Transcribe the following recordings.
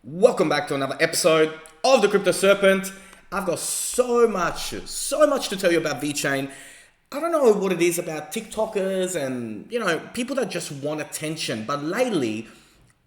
Welcome back to another episode of the Crypto Serpent. I've got so much to tell you about Vechain. I don't know what it is about TikTokers and, people that just want attention. But lately,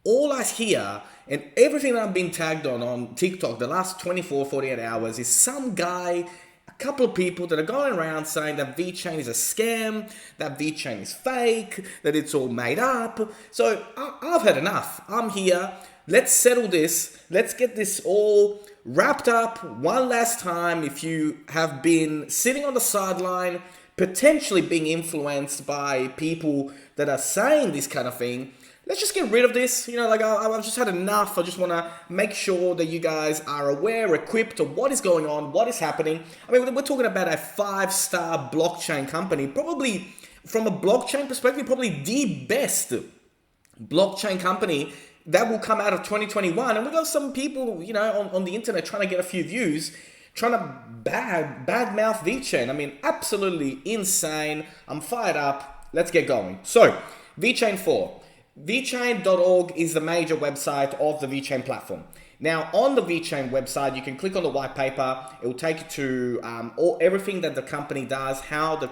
all I hear and everything that I've been tagged on TikTok the last 24, 48 hours is some guy, a couple of people that are going around saying that Vechain is a scam, that Vechain is fake, that it's all made up. So I've had enough. I'm here. Let's settle this. Let's get this all wrapped up one last time. If you have been sitting on the sideline, potentially being influenced by people that are saying this kind of thing, let's just get rid of this. I've just had enough. I just want to make sure that you guys are aware, equipped of what is going on, what is happening. I mean, we're talking about a 5-star blockchain company, probably from a blockchain perspective, probably the best blockchain company that will come out of 2021. And we got some people, on the internet trying to get a few views, trying to badmouth Vechain. I mean, absolutely insane. I'm fired up. Let's get going. So, Vechain 4. Vechain.org is the major website of the Vechain platform. Now, on the Vechain website, you can click on the white paper. It will take you to everything that the company does, how the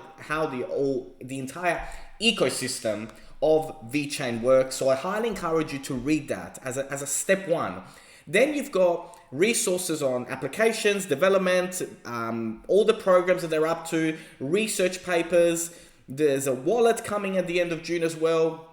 entire ecosystem of Vechain works. So I highly encourage you to read that as a step one. Then you've got resources on applications, development, all the programs that they're up to, research papers. There's a wallet coming at the end of June as well.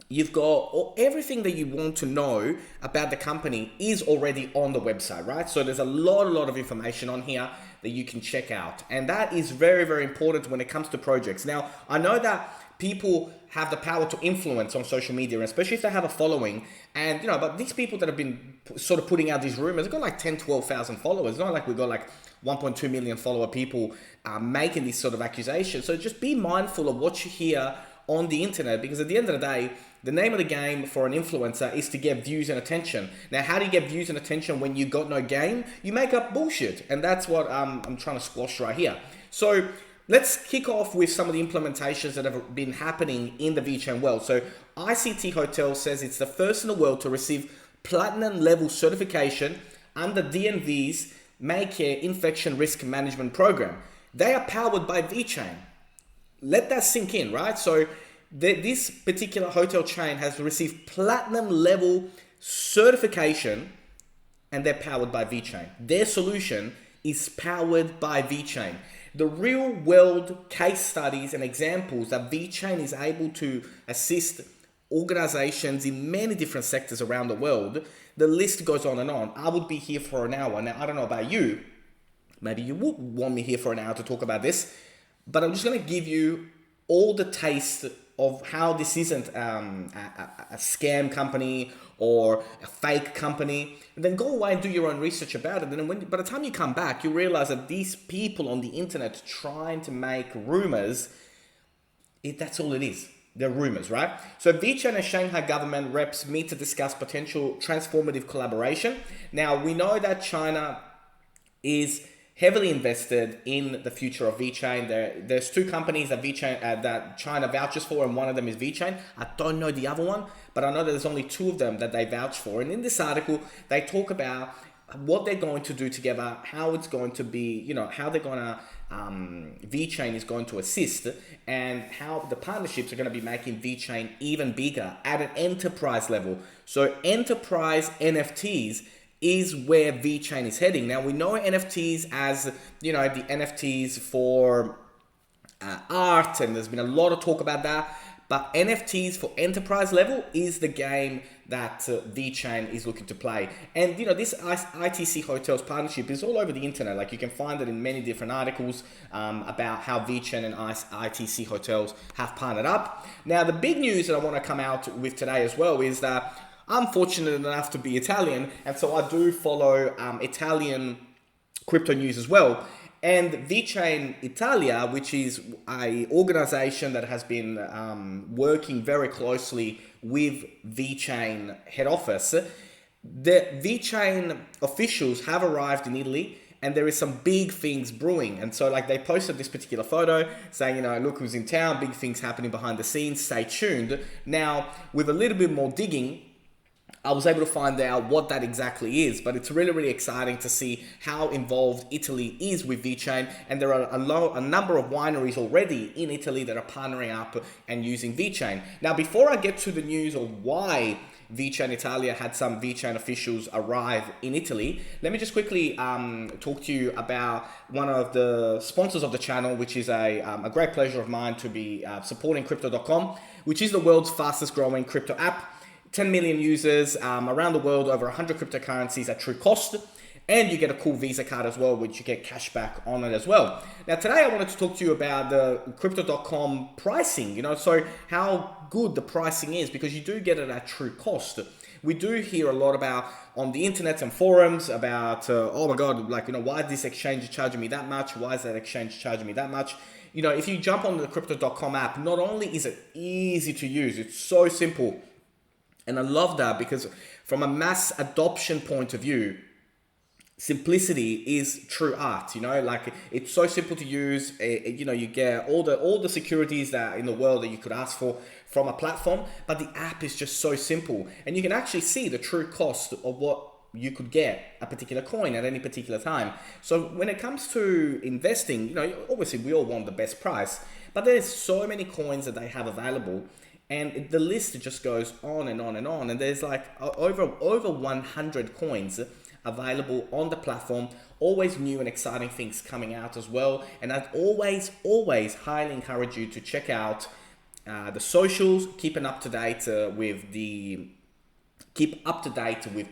You've got everything that you want to know about the company is already on the website, right? So there's a lot of information on here that you can check out. And that is very, very important when it comes to projects. Now, I know that people have the power to influence on social media, especially if they have a following. And, but these people that have been sort of putting out these rumors, they've got like 10, 12,000 followers. It's not like we've got like 1.2 million follower people making these sort of accusations. So just be mindful of what you hear on the internet, because at the end of the day, the name of the game for an influencer is to get views and attention. Now, how do you get views and attention when you got no game? You make up bullshit. And that's what I'm trying to squash right here. So let's kick off with some of the implementations that have been happening in the Vechain world. So ICT Hotel says it's the first in the world to receive platinum level certification under DNV's Medicare Infection Risk Management Program. They are powered by Vechain. Let that sink in, right? So this particular hotel chain has received platinum level certification and they're powered by Vechain. Their solution is powered by Vechain. The real world case studies and examples that Vechain is able to assist organizations in many different sectors around the world, the list goes on and on. I would be here for an hour. Now, I don't know about you. Maybe you would want me here for an hour to talk about this, but I'm just going to give you all the taste of how this isn't a scam company or a fake company. And then go away and do your own research about it. And then by the time you come back, you realize that these people on the internet trying to make rumors, that's all it is. They're rumors, right? So Vechain and Shanghai government reps meet to discuss potential transformative collaboration. Now, we know that China is heavily invested in the future of Vechain. There's two companies that China vouches for, and one of them is Vechain. I don't know the other one, but I know that there's only two of them that they vouch for. And in this article, they talk about what they're going to do together, how it's going to be, how they're going to, Vechain is going to assist, and how the partnerships are going to be making Vechain even bigger at an enterprise level. So enterprise NFTs is where Vechain is heading. Now, we know NFTs as, the NFTs for art, and there's been a lot of talk about that. But NFTs for enterprise level is the game that Vechain is looking to play. And, this ITC Hotels partnership is all over the internet. Like, you can find it in many different articles about how Vechain and ITC Hotels have partnered up. Now, the big news that I want to come out with today as well is that I'm fortunate enough to be Italian, and so I do follow Italian crypto news as well. And Vechain Italia, which is an organization that has been working very closely with Vechain head office, the Vechain officials have arrived in Italy, and there is some big things brewing. And so they posted this particular photo saying, look who's in town, big things happening behind the scenes, stay tuned. Now, with a little bit more digging, I was able to find out what that exactly is, but it's really, really exciting to see how involved Italy is with Vechain, and there are a number of wineries already in Italy that are partnering up and using Vechain. Now, before I get to the news of why Vechain Italia had some Vechain officials arrive in Italy, let me just quickly talk to you about one of the sponsors of the channel, which is a great pleasure of mine to be supporting Crypto.com, which is the world's fastest growing crypto app. 10 million users around the world, over 100 cryptocurrencies at true cost, and you get a cool Visa card as well, which you get cash back on it as well. Now, today I wanted to talk to you about the Crypto.com pricing, so how good the pricing is, because you do get it at true cost. We do hear a lot about on the internet and forums about, oh my God, why is this exchange charging me that much? Why is that exchange charging me that much? If you jump on the Crypto.com app, not only is it easy to use, it's so simple. And I love that because from a mass adoption point of view, simplicity is true art. It's so simple to use. You get all the securities that in the world that you could ask for from a platform, but the app is just so simple, and you can actually see the true cost of what you could get a particular coin at any particular time. So when it comes to investing, obviously we all want the best price, but there's so many coins that they have available. And the list just goes on and on and on. And there's over 100 coins available on the platform. Always new and exciting things coming out as well. And I'd always highly encourage you to check out the socials, keep up to date with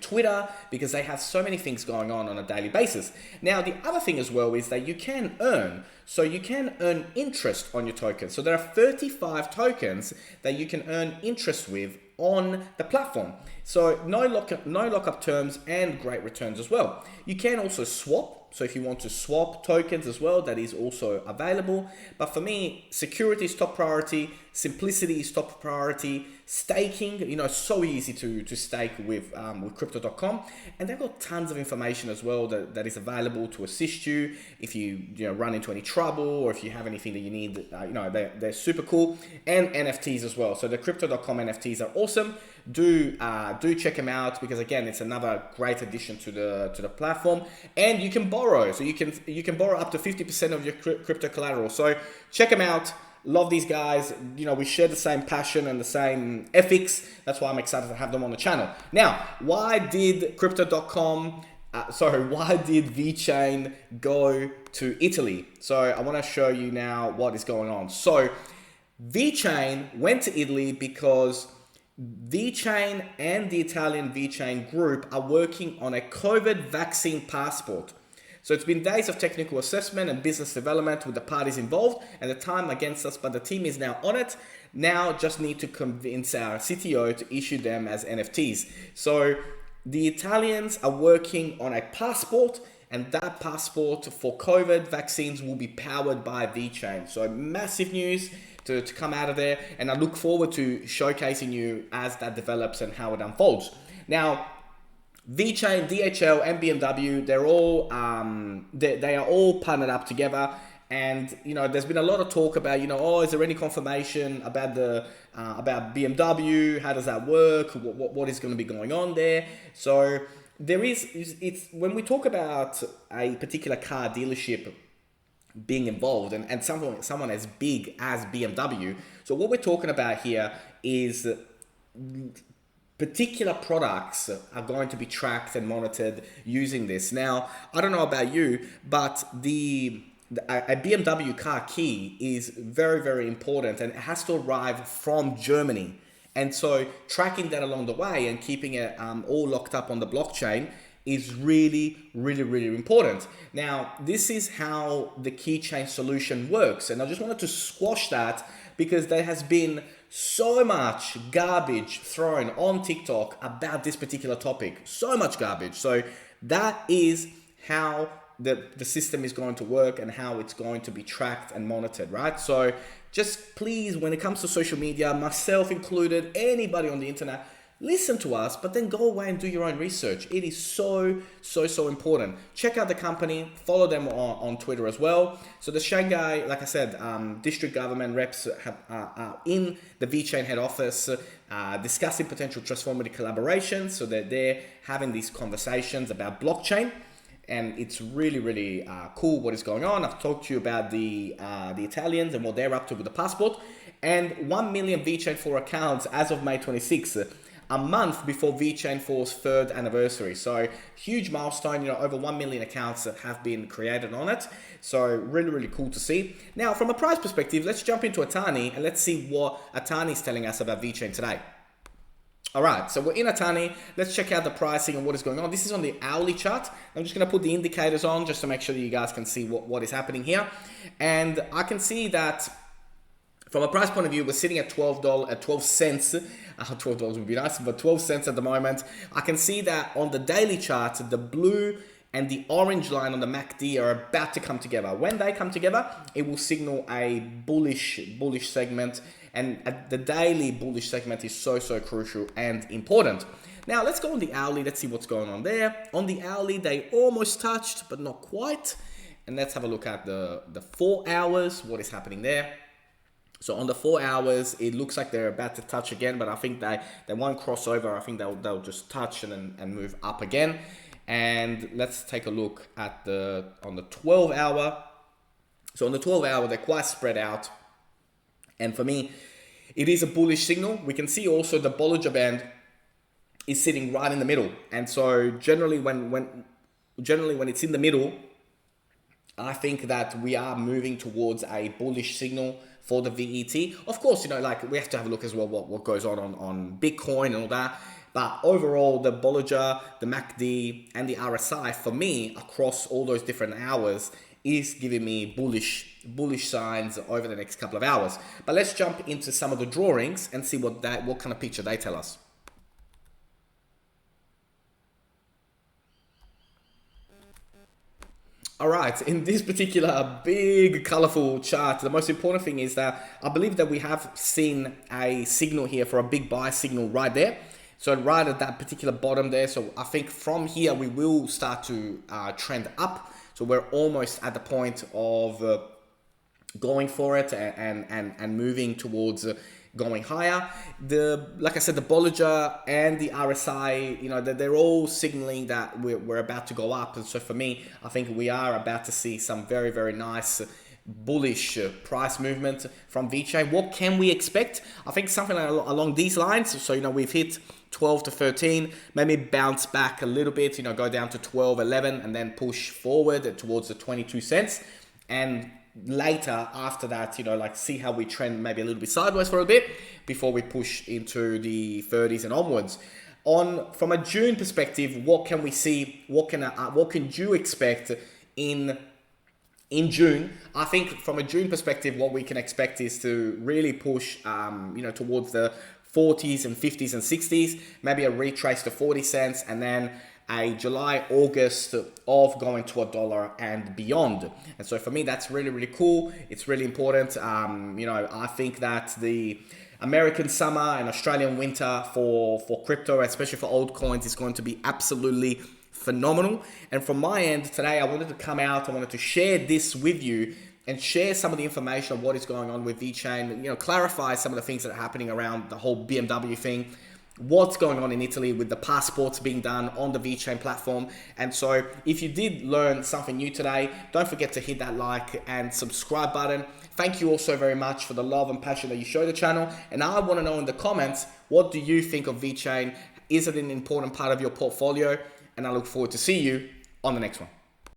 Twitter, because they have so many things going on a daily basis. Now, the other thing as well is that you can earn. So you can earn interest on your tokens. So there are 35 tokens that you can earn interest with on the platform. So no lockup terms and great returns as well. You can also swap. So if you want to swap tokens as well, that is also available. But for me, security is top priority, simplicity is top priority, staking, so easy to stake with Crypto.com. And they've got tons of information as well that is available to assist you if you run into any trouble, or if you have anything that you need. They're super cool. And NFTs as well. So the Crypto.com NFTs are awesome. Do check them out, because again, it's another great addition to the platform. And you can borrow, so you can borrow up to 50% of your crypto collateral. So check them out. Love these guys. We share the same passion and the same ethics. That's why I'm excited to have them on the channel. Now, why did Vechain go to Italy? So I want to show you now what is going on. So Vechain went to Italy because Vechain and the Italian Vechain group are working on a COVID vaccine passport. So it's been days of technical assessment and business development with the parties involved, and the time against us, but the team is now on it. Now just need to convince our CTO to issue them as NFTs. So the Italians are working on a passport, and that passport for COVID vaccines will be powered by Vechain. So massive news to come out of there, and I look forward to showcasing you as that develops and how it unfolds. Now, Vechain, DHL, and BMW, they're all they are all partnered up together, and there's been a lot of talk about is there any confirmation about about BMW? How does that work? What is going to be going on there? So there is. It's when we talk about a particular car dealership being involved and someone as big as BMW. So what we're talking about here is particular products are going to be tracked and monitored using this. Now, I don't know about you, but a BMW car key is very, very important, and it has to arrive from Germany. And so tracking that along the way and keeping it all locked up on the blockchain is really, really, really important. Now, this is how the keychain solution works. And I just wanted to squash that because there has been so much garbage thrown on TikTok about this particular topic. So much garbage. So that is how the system is going to work and how it's going to be tracked and monitored, right? So just please, when it comes to social media, myself included, anybody on the internet, listen to us, but then go away and do your own research. It is so important. Check out the company, follow them on Twitter as well. So the Shanghai, like I said, district government reps are in the Vechain head office discussing potential transformative collaborations. So they're there having these conversations about blockchain. And it's really cool what is going on. I've talked to you about the Italians and what they're up to with the passport. And 1 million Vechain 4 accounts as of May 26th, a month before Vechain 4's 3rd anniversary. So huge milestone, over 1 million accounts that have been created on it. So really cool to see. Now, from a price perspective, let's jump into Atani and let's see what Atani is telling us about Vechain today. All right, so we're in Atani. Let's check out the pricing and what is going on. This is on the hourly chart. I'm just going to put the indicators on just to make sure that you guys can see what is happening here. And I can see that from a price point of view, we're sitting at $12 cents. $12 would be nice, but 12 cents at the moment. I can see that on the daily chart, the blue and the orange line on the MACD are about to come together. When they come together, it will signal a bullish segment. And the daily bullish segment is so crucial and important. Now, let's go on the hourly. Let's see what's going on there. On the hourly, they almost touched, but not quite. And let's have a look at the 4 hours, what is happening there. So on the 4 hours, it looks like they're about to touch again, but I think they won't cross over. I think they'll just touch and move up again. And let's take a look at on the 12 hour. So on the 12 hour, they're quite spread out. And for me, it is a bullish signal. We can see also the Bollinger Band is sitting right in the middle. And so generally when it's in the middle, I think that we are moving towards a bullish signal for the VET. Of course, we have to have a look as well what goes on Bitcoin and all that. But overall, the Bollinger, the MACD, and the RSI, for me, across all those different hours, is giving me bullish signs over the next couple of hours. But let's jump into some of the drawings and see what kind of picture they tell us. All right, in this particular big colorful chart, the most important thing is that I believe that we have seen a signal here for a big buy signal right there. So right at that particular bottom there. So I think from here, we will start to trend up. So we're almost at the point of going for it and moving towards going higher. Like I said, the Bollinger and the RSI, they're all signaling that we're about to go up. And so for me, I think we are about to see some very nice bullish price movement from Vechain. What can we expect? I think something along these lines. So, we've hit 12 to 13, maybe bounce back a little bit, go down to 12, 11, and then push forward towards the 22 cents. And later after that, see how we trend maybe a little bit sideways for a bit before we push into the 30s and onwards. From a June perspective, what can we see? What can you expect in June? I think from a June perspective, what we can expect is to really push, towards the 40s and 50s and 60s, maybe a retrace to 40 cents, and then a July, August of going to $1 and beyond. And so for me, that's really cool. It's really important. I think that the American summer and Australian winter for crypto, especially for old coins, is going to be absolutely phenomenal. And from my end today, I wanted to come out, I wanted to share this with you and share some of the information of what is going on with Vechain, clarify some of the things that are happening around the whole BMW thing, what's going on in Italy with the passports being done on the Vechain platform. And so if you did learn something new today, don't forget to hit that like and subscribe button. Thank you also very much for the love and passion that you show the channel. And I want to know in the comments, what do you think of Vechain? Is it an important part of your portfolio? And I look forward to see you on the next one.